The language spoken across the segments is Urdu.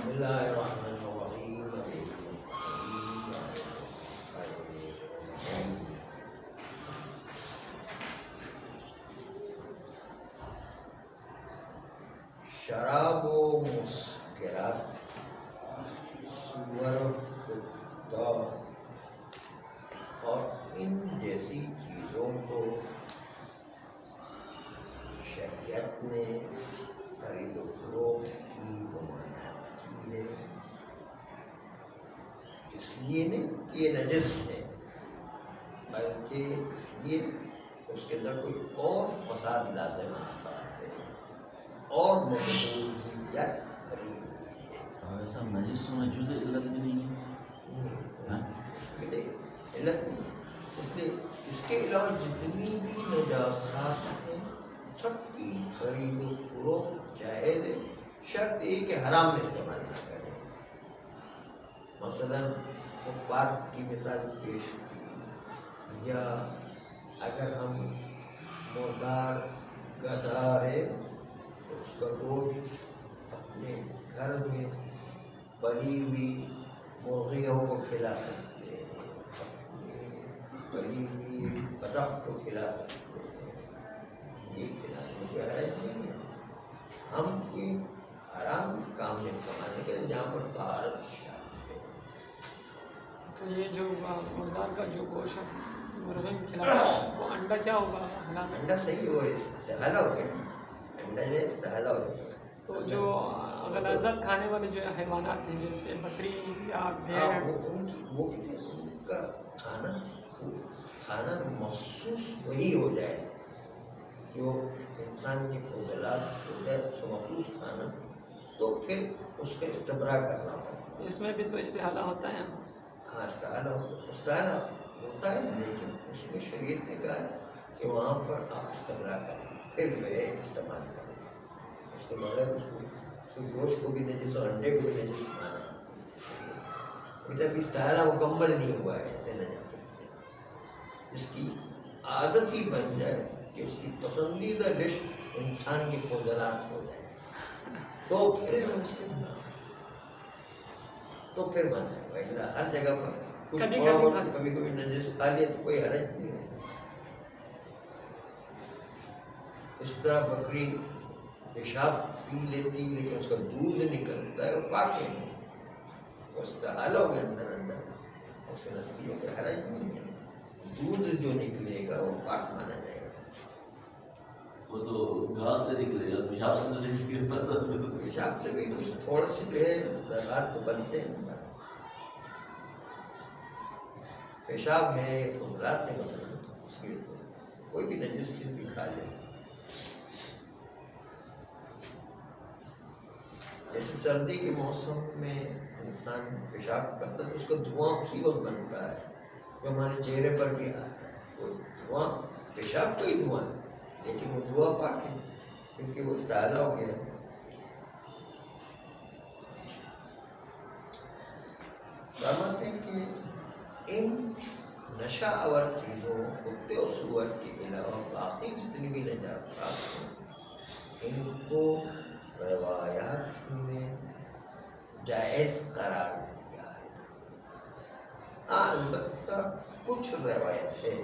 اللہ الرحمن الرحیم شراب و مسکرات، سور، کتا اور ان جیسی چیزوں کو شریعت نے خرید و فروخت کی ممانعت کی ہے، اس لیے نہیں کہ یہ نجس ہے، بلکہ اس لیے اس کے اندر کوئی اور فساد لازم آتا ہے اور مقبولیت بھری ہوئی ہے۔ ایسا نجس ہونا جزء علت میں نہیں ہے، علت نہیں، اس لیے اس کے علاوہ جتنی بھی نجاسات ہیں سب کی خرید و فروخت جائز ہے، شرط یہ کہ حرام میں استعمال نہ کریں۔ مثلا وہ پارک کی مثال پیش کی، یا اگر ہم مردار گدھا ہے تو اس کا گوشت اپنے گھر میں پلی ہوئی مرغیوں کو کھلا سکتے ہیں، پلی ہوئی بطخ کو کھلا سکتے ہیں، یہ کھلانے کی حرج نہیں ہے۔ ہم کوئی حرام کام میں استعمال نہیں کریں جہاں پر طہارت کی شرط ہے۔ تو یہ جو مردار کا جو گوشت مرغے میں کھلاتا وہ انڈا کیا ہوگا؟ انڈا صحیح ہو، استحالہ ہو گیا، انڈا جو ہے استحالہ ہو گیا۔ تو جو غلاظت کھانے والے جو حیوانات ہیں جیسے بکری یا بھیڑ، وہ ان کا کھانا مخصوص وہی ہو جائے جو انسان کی فضلات ہو جائے، اس کو مخصوص کھانا، تو پھر اس کا استبراء کرنا پڑتا ہے۔ اس میں بھی تو استحالہ ہوتا ہے۔ ہاں استحالہ ہوتا ہے، لیکن اس میں شریعت نے کہا کہ وہاں پر آپ استبراء کریں، پھر جو ہے استعمال کریں، اس کے بغیر اس کو گوشت کو بھی نجس اور انڈے کو بھی نجس مانا۔ ابھی تک استحالہ مکمل نہیں ہوا ہے ایسے نجاست، اس کی عادت ہی بن جائے کہ اس کی پسندیدہ ڈش انسان کی فضلات ہو جائے تو پھر بنا ہے، ویسے ہر جگہ پر کچھ تھوڑا بہت کبھی کبھی نجس کھا لیا تو کوئی حرج نہیں ہے۔ اس طرح بکری پیشاب پی لیتی لیکن اس کا دودھ نکلتا ہے، وہ پاک ہے، وہ استحالہ ہو گیا اندر اس کے نتیجے کے حرج نہیں ہے، دودھ جو نکلے گا وہ پاک مانا جائے گا۔ وہ تو گھاس سے نکلے گا، پیشاب سے تو نہیں نکلے گا، پیشاب سے بھی کچھ تھوڑا سی جو ہے ذرات تو بنتے ہیں، پیشاب ہے، فضلات ہے، مثلا اس کی وجہ سے کوئی بھی نجس چیز بھی کھا لے، جیسے سردی کے موسم میں انسان پیشاب کرتا ہے تو اس کا دھواں اسی وقت بنتا ہے جو ہمارے چہرے پر بھی آتا ہے، وہ دھواں پیشاب کا ہی دھواں ہے، لیکن وہ دھواں پاک ہے کیونکہ وہ استحالہ ہو گیا۔ فرماتے ہیں کہ ان نشہ آور چیزوں، کتے اور سور کے علاوہ باقی جتنی بھی نجاسات ہیں ان کو روایات میں جائز قرار دیا ہے۔ البتہ کچھ روایتیں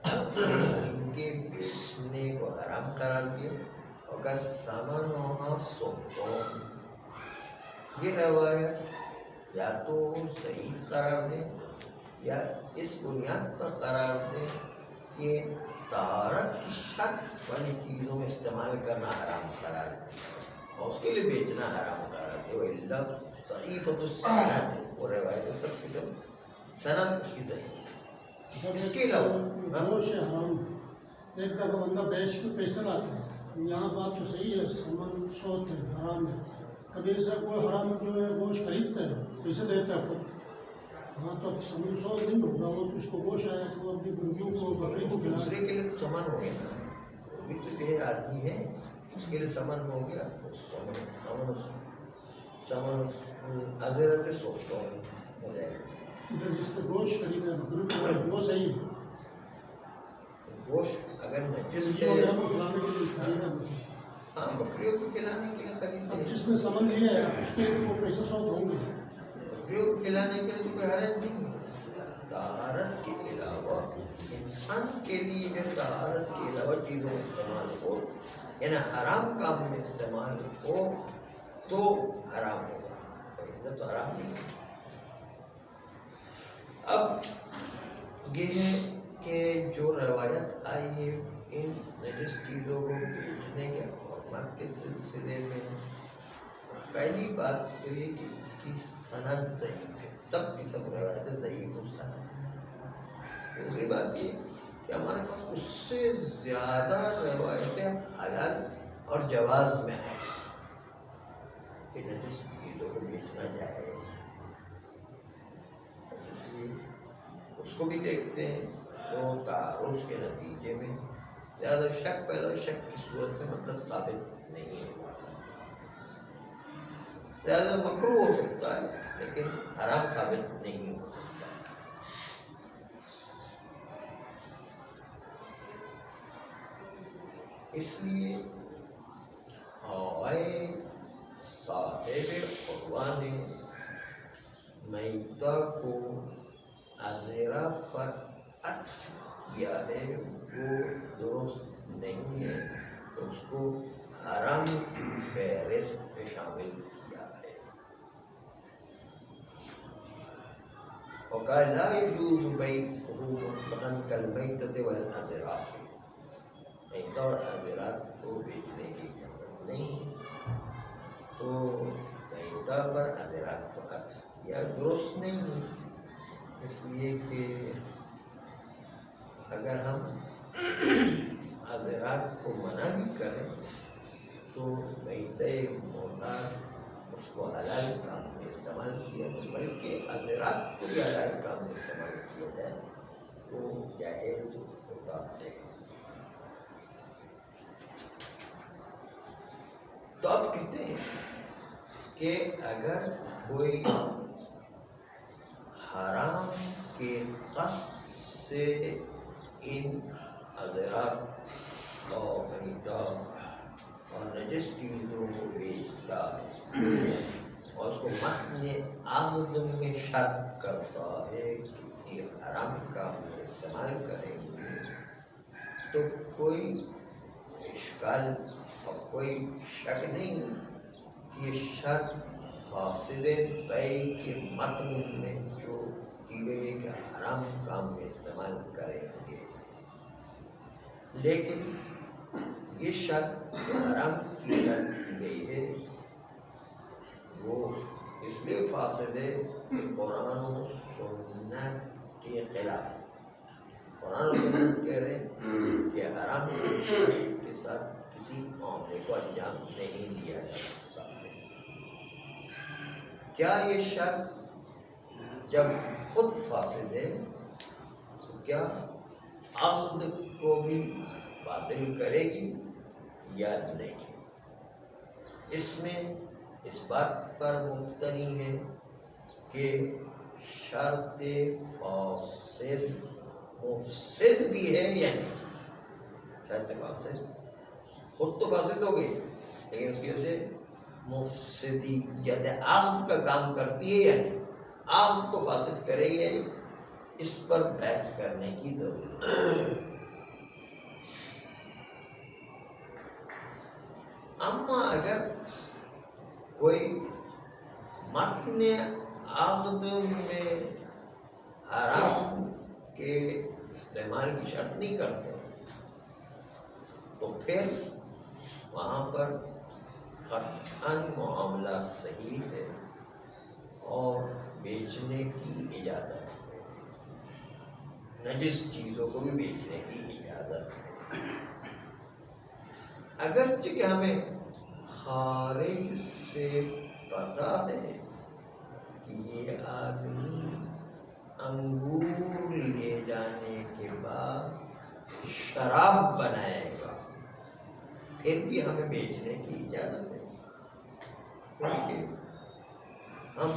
ان کے بیچنے کو حرام قرار دیا، اور سامانوہا سوتون، یہ روایت یا تو صحیح قرار دیں یا اس بنیاد پر قرار دیں کہ طہارت کی شرط والی چیزوں میں استعمال کرنا حرام قرار دیں اور اس کے لیے بیچنا حرام قرار دے، وَإِلَّا ضعیفۃ السند، وہ روایت سب کی سند اس کی ضعیف۔ اس کے علاوہ گوشت حرام، ایک دفعہ بندہ بیچ کے پیسہ لاتا ہے، یہاں بات تو صحیح ہے، سامان سوت ہے، حرام ہے، کبھی ایسا کوئی حرام جو ہے گوشت خریدتا ہے، پیسہ دیتا ہے کو، ہاں تو سامان سوت نہیں ہوگا، وہ اس کو گوشت آیا تو وہ اپنی مرغیوں کو بکری کو کھلا، دوسرے کے لیے سامان ہو گیا نا، وہ بھی تو یہ آدمی ہے، اس کے لیے سامان ہو گیا، سامان حضرت سوچتا ہو جائے گا۔ ادھر جس کو گوشت خریدا ہے وہ صحیح ہے، گوشت اگر نجس مرغی ہے، وغیرہ کو کھلانے کے لیے خریدا ہے، ہاں بکریوں کو کھلانے کے لیے خریدتے اب ہیں. جس نے سامان لیا ہے اس کے وہ پیسے سو ہوں گے. بکریوں کو کھلانے کے لیے تو کوئی حرج نہیں ہے. طہارت کے علاوہ انسان کے لیے جو طہارت کے علاوہ چیزوں کا استعمال ہو یعنی حرام کام میں استعمال ہو تو حرام ہوگا، ورنہ تو حرام نہیں ہے. اب یہ ہے کہ جو روایت آئی ہے ان نجس چیزوں کو بیچنے کے حرمت کے سلسلے میں، پہلی بات تو یہ کہ اس کی سند ضعیف ہے، سب کی سب روایتیں ضعیف السند. دوسری بات یہ کہ ہمارے پاس اس سے زیادہ روایتیں حلال اور جواز میں ہیں کہ نجس چیزوں کو بیچنا جائز. اس لیے اس کو بھی دیکھتے ہیں تو تعارض کے نتیجے میں زیادہ شک پیدا، شک کی صورت میں مطلب ثابت نہیں ہوگا. زیادہ مکروہ ہو سکتا ہے لیکن حرام ثابت نہیں ہو سکتا. اس لیے ہوائے صاحب عروہ نے میتہ کو عذرا پر عطف کیا ہے وہ درست نہیں ہے، اس کو حرام کی فہرست میں شامل کیا ہے. وقال لا يجوز بيعه مطلقا كالميتة والعذرات، میتہ اور عذرات کو بیچنے کی اجازت نہیں. تو میتہ پر عذرات کو عطف کیا درست نہیں ہے، اس لیے کہ اگر ہم عذرات کو منع بھی کریں تو میتہ مردار اس کو حلال کام میں استعمال کیا جائے، بلکہ عذرات کو بھی حلال کام میں استعمال کیا جائے وہ جائز ہوتا ہے. تو آپ کہتے ہیں کہ اگر کوئی حرام کے قصد سے ان عذرات اور میتہ اور نجس چیزوں کو بیچتا ہے اور اس کو متن عقد میں شرط کرتا ہے کسی حرام کام میں استعمال کریں گے تو کوئی اشکال اور کوئی شک نہیں کہ یہ شرط فاسد بیع کے متن میں جو کی گئی ہے کہ حرام کام میں استعمال کریں گے. لیکن یہ شرط حرام کی شرط کی گئی ہے وہ اس لیے فاسد ہے کہ قرآن و سنت کے خلاف. قرآن و سنت کہہ رہے ہیں کہ حرام کی شرط کے ساتھ کسی معاملے کو انجام نہیں دیا جا سکتا. کیا یہ شرط جب خود فاسد ہے تو کیا عقد کو بھی باطل کرے گی یا نہیں؟ اس میں اس بات پر مبتنی ہے کہ شرط فاسد مفسد بھی ہے یا نہیں. شرط فاسد خود تو فاسد ہو گئی لیکن اس کی وجہ سے مفسدی جیسے عقد کا کام کرتی ہے یا نہیں، عقد کو فاسد کرے گی یا نہیں، اس پر بحث کرنے کی ضرورت ہے. اما اگر کوئی متن عقد میں حرام کے استعمال کی شرط نہیں کرتے تو پھر وہاں پر قطعاً معاملہ صحیح ہے اور بیچنے کی اجازت ہے، نجس چیزوں کو بھی بیچنے کی اجازت ہے. اگرچہ کہ ہمیں خارج سے پتا ہے کہ یہ آدمی انگور لے جانے کے بعد شراب بنائے گا، پھر بھی ہمیں بیچنے کی اجازت ہے کیونکہ ہم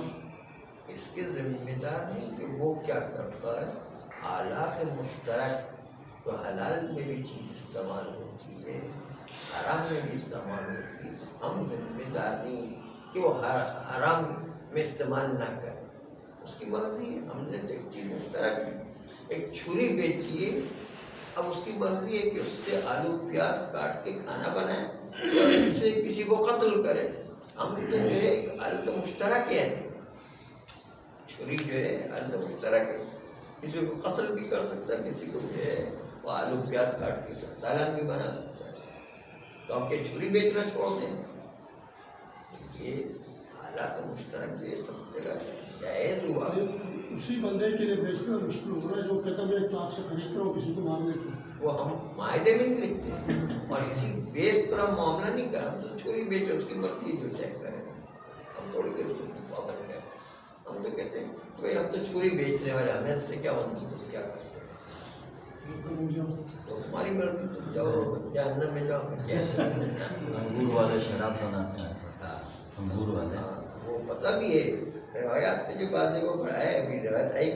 اس کے ذمہ دار نہیں کہ وہ کیا کرتا ہے. آلات مشترک تو حلال میں بھی چیز استعمال ہوتی ہے حرام میں بھی استعمال ہوتی ہے، ہم ذمہ دار نہیں کہ وہ حرام میں استعمال نہ کریں، اس کی مرضی ہے. ہم نے تو ایک چیز مشترک کی، ایک چھری بیچی ہے، اب اس کی مرضی ہے کہ اس سے آلو پیاز کاٹ کے کھانا بنائے اور اس سے کسی کو قتل کرے. ہم تو جو ہے حل تو مشترک ہے، چھری جو ہے حل تو مشترک ہے، کسی کو قتل بھی کر سکتا ہے، کسی کو جو ہے وہ آلو پیاز کاٹ کے سالن بھی بنا سکتا ہے. تو ہم کہ چھری بیچنا چھوڑ دیں؟ یہ حالات مشترک جو ہے سب جگہ جائز ہوا. اسی بندے کے لیے بیچنا مشکل ہو رہا ہے جو کہتا میں تو آپ سے خرید رہا ہوں کسی کو مانگنے کی. وہ ہم معاہدے میں نہیں لکھتے ہیں اور اسی بیس پر ہم معاملہ نہیں کر. ہم تو چھری بیچے اس کی مرضی جو چیک کریں، ہم تھوڑی دیر اس کو پابند کریں. ہم تو کہتے ہیں بھائی ہم تو چھری بیچنے والے، ہمیں اس سے کیا بنتی، تم کیا کرتے تو ہماری مرضی، تم جاؤ جہنم میں جاؤ. ہمیں کیا انگور والے شراب بناتے ہیں، انگور والے. وہ پتہ بھی ہے، روایات سے جو باتیں وہ پڑھا ہے، ابھی روایت آئی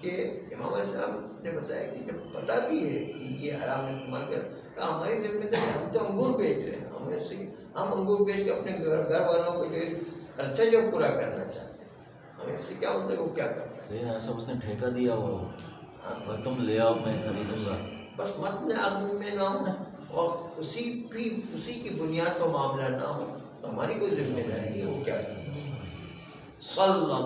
کہ امام علیہ السلام نے بتایا کہ جب پتہ بھی ہے کہ یہ حرام استعمال کر، تو ہماری ذمہ داری، ہم تو انگور بیچ رہے ہیں، ہم انگور بیچ کے اپنے گھر والوں کو جو خرچہ جو پورا کرنا چاہتے ہیں، ہمیں اس سے کیا ہوتا ہے وہ کیا کرتا ہے. لیکن ایسا اس نے ٹھیکہ دیا وہ، اور تم لے آؤ میں خریدوں گا. بس متن عقد میں نہ ہو اور اسی کی بنیاد پر معاملہ نہ ہو تو ہماری کوئی ذمہ داری نہیں. وہ کیا کریں. صلی اللہ